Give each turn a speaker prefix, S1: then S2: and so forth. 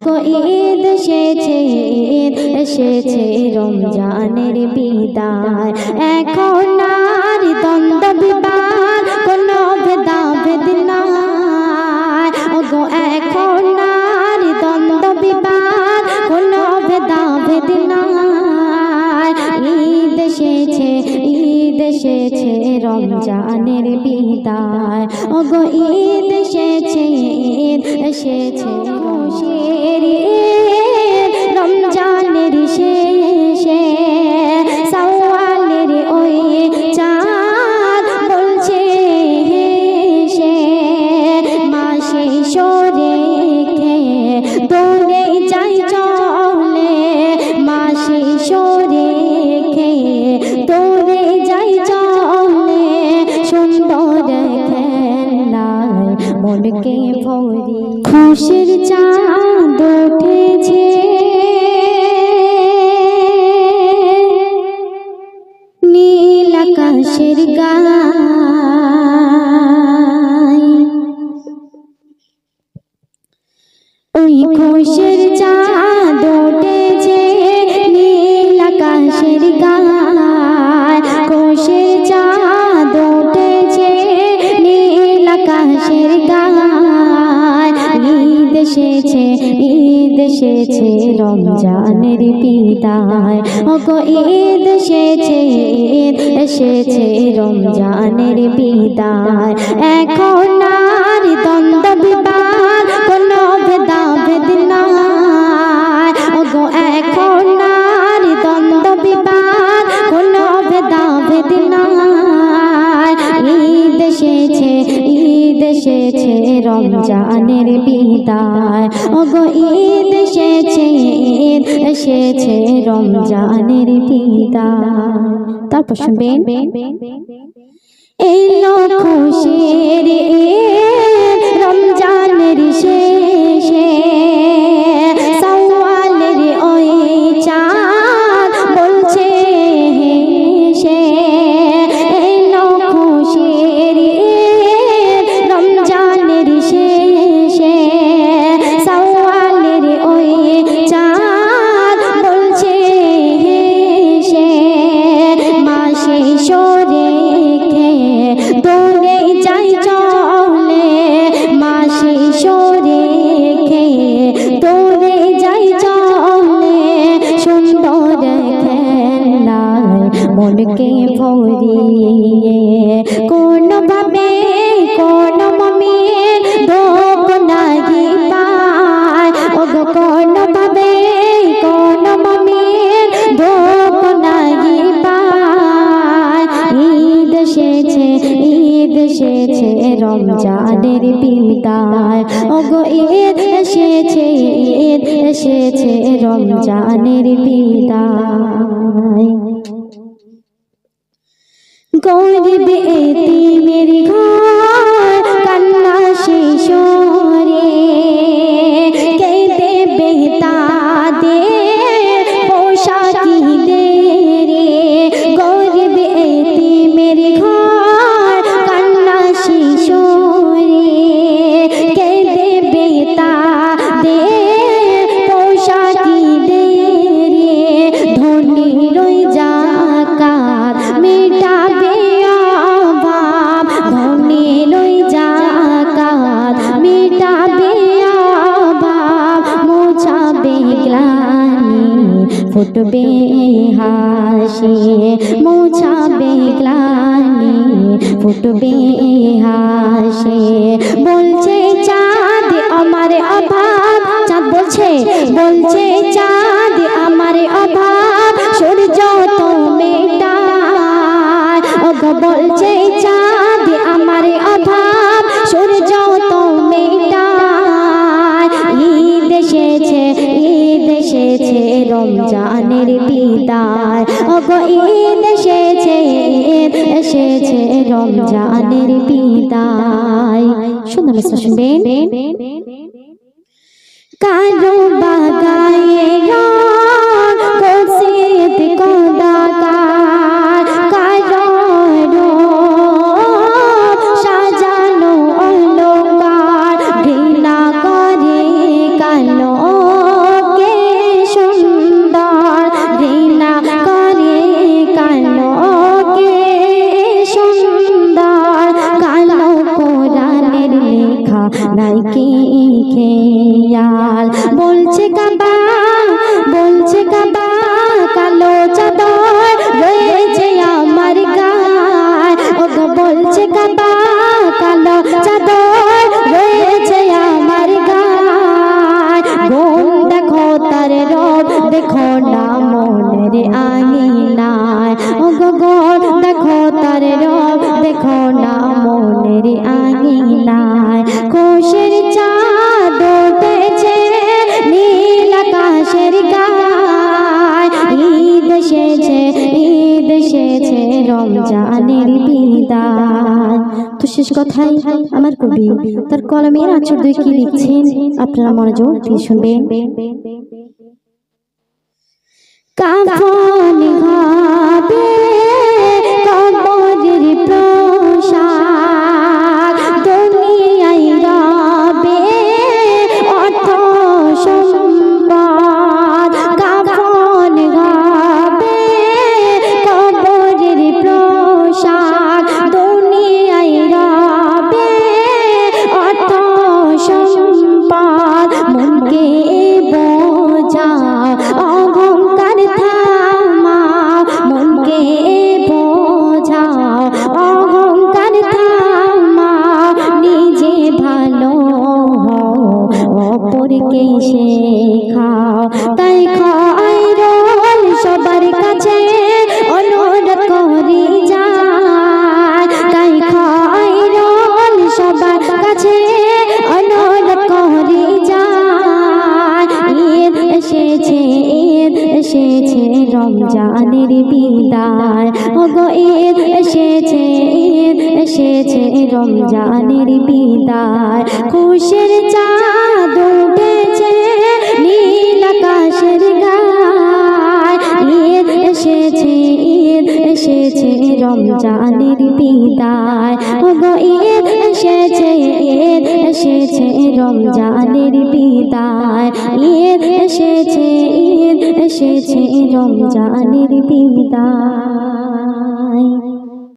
S1: ঈদ এসেছে, ঈদ এসেছে রমজানের বিদায়। এখন আর দ্বন্দ্ব বিবাদ কোনো ভেদাভেদ নাই। ওগো এখন আর দ্বন্দ্ব বিবাদ কোনো ভেদাভেদ নাই। ঈদ এসেছে, ঈদ এসেছে রমজানের বিদায়। ওগো ঈদ এসেছে, ঈদ এসেছে খুশির ঈদ রমজানের শেষে শাওয়ালের ওই চাঁদ বলছে হেসে মাসে সরে দৌড়ে যাই চলে মাসে সরে দৌড়ে যাই চলে সুন্দর খেলায় মনকে ভরি খুশির চাঁদ উঠেছে নীল আকাশের গায়। ওই খুশির চাঁদ উঠেছে নীল আকাশের গায়। খুশির চাঁদ উঠেছে নীল আকাশের গায়। ঈদ এসেছে, ঈদ এসেছে রমজানের বিদায়। ওগো ঈদ এসেছে, ঈদ এসেছে রমজানের বিদায়। এখন আর দ্বন্দ্ব বিবাদ কোনো ভেদাভেদ নাই। ওগো এখন আর দ্বন্দ্ব বিবাদ কোনো ভেদাভেদ নাই। ঈদ এসেছে, ঈদ এসেছে রমজানের বিদায়। ওগো ঈদ এসেছে, ঈদ এসেছে রমজানের বিদায়। তারপর শুনবেন এলো খুশির ঈদ রমজানের শেষে শাওয়ালের ওই চাঁদ বলছে হেসে এলো খুশির ঈদ রমজানের শেষে শাওয়ালের ওই চাঁদ বলছে হেসে মাসে সরে দৌড়ে যাই চলে মাসে সরে দৌড়ে যাই চলে সুন্দর খেলায় মনকে ভরিয়ে কোনোভাবে কোনো মমিন দুঃখ নাহি পায়। ওগো কোনোভাবে কোনো মমিন দুঃখ নাহি পায়। ঈদ এসেছে, ঈদ এসেছে রমজানের বিদায়। ওগো ঈদ এসেছে, ঈদ এসেছে রমজানের বিদায়। গরিব এতিমের ঘর কান্না শিশোরে কে দেবে তাদের পোশাকি রে। গরিব এতিমের ঘর কান্না শিশোরে কে দেবে তাদের পোশাকি রে। ধনী রই যাকাত মেটাবে অভাব ধনী রই যাকাত মেটাবে অভাব মোছাবে গ্লানি ফুটবে হাসি মোছাবে গ্লানি ফুটবে হাসি। বলছে চাঁদ আমার অভাব চাঁদ বলছে বলছে চাঁদ আমার অভাব সূর্য তো মেটায়। ওগো বলছে চাঁদ আমার অভাব সূর্য তো মেটায়। ঈদ এসেছে, ঈদ এসেছে রমজানের বিদায়। ওগো ঈদ এসেছে, ঈদ এসেছে রমজানের বিদায়। সুন্দর মিশ্র শুনবেন কালো বাগায়ে রং কোসিত কোদাকার কালো রূপ সাজানো অলঙ্কার ঘৃণা করে কালো দেখো না মনের আঙিনায়, ওগো গো দেখো তার রব, দেখো না মনের আঙিনায়। খুশির চাঁদ উঠেছে নীল আকাশের গায়, ঈদ এসেছে, ঈদ এসেছে, রমজানের বিদায়। তো শেষ কথায় আমার কবি তার কলমের আঁচড় দিয়ে কি লিখছেন আপনারা মনোযোগ দিয়ে শুনবেন। কাফন হবে কবরের পোশাক, দুনিয়ায় রবে অর্থ সম্পদ। কাফন হবে কবরের পোশাক, দুনিয়ায় রবে অর্থ সম্পদ। মনকে বোঝাও অহংকার থামাও, মনকে বোঝাও অহংকার থামাও। নিজে ভালো হও অপরকে শেখাও, তাই খয়রুল সবার কাছে অনুরোধ করি যায়, তাই খয়রুল সবার কাছে অনুরোধ করি যায়। ঈদ এসেছে, ঈদ এসেছে, রমজানের বিদায়, ওগো ঈদ এসেছে, ঈদ এসেছে, রমজানের বিদায়। খুশির চাঁদ উঠেছে নীল আকাশের গায়, ঈদ এসেছে, ঈদ এসেছে, রমজানের বিদায়, ওগো ঈদ এসেছে, ঈদ এসেছে, রমজানের বিদায়। ঈদ এসেছে, ঈদ এসেছে, রমজানের বিদায়।